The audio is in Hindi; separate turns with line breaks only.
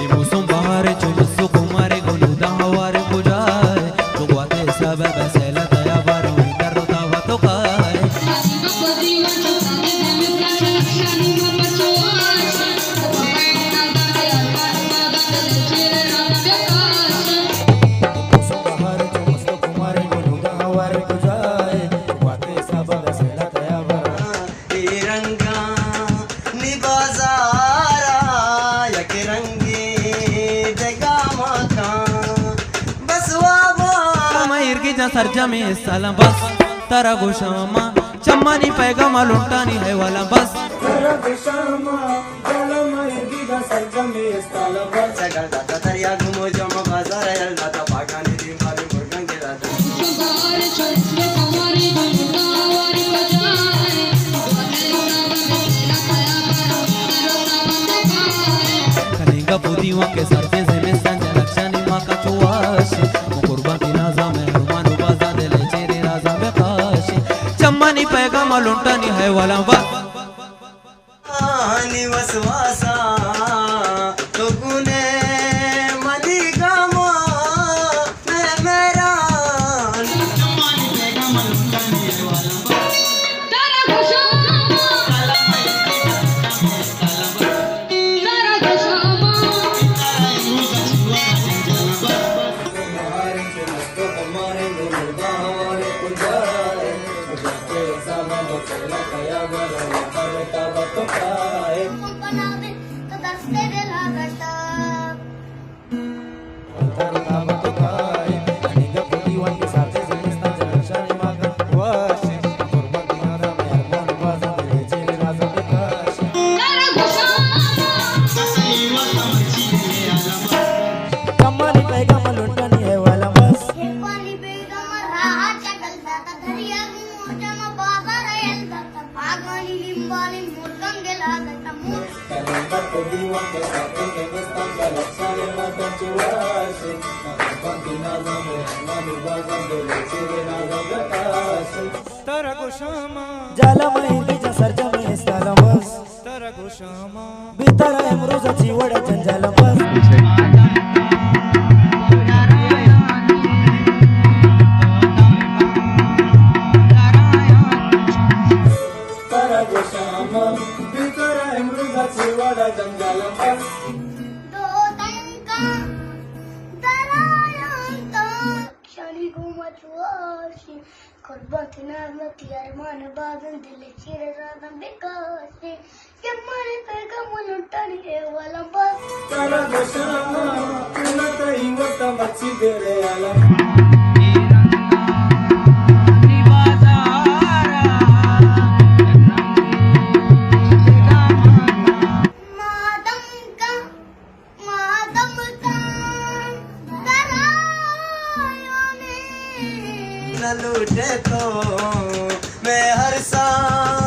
musun bahare chumusu kumare goluda haware pujaye bugwate sabab sela taya baru darota vato kai Sarja में साला बस तारा गुशामा चम्मानी पैगामा लुंटानी है वाला बस तारा गुशामा गलमा इर्गिदा सरजा में साला बस सगल दाता दरिया घुमो जमा बाजार यल दाता पागानी दिन खाली मुर्गन के दाता बाहर छोटे हमारी गुंडावारी बजाए कनेगा बुदियों के सरते से में संजा लक्षणी मां का चुवाश मुकुरबा की नाजा में चम्मानी पैगामा लुंटानी है वाला वसवासा तो गुने मनी गामा मैं मेरा चम्मानी पैगामा लुंटानी है वाला तारा गुशामा तारा गुशामा तारा गुशामा जाला महिंदीच्या सरजा में साला बस तारा गुशामा बितारा एमरोजाची वड्या जंजाला बस तारा गुशामा बितारा एमरोजाची वड्या जंजाला बस अरमान बादल दिल चिर राना बेकार से चम्मानी पैगामा लुंटानी है वाला बस तारा गुशामा तुला तई वता मच्छी दे रे आला लूटे तो मैं हर साल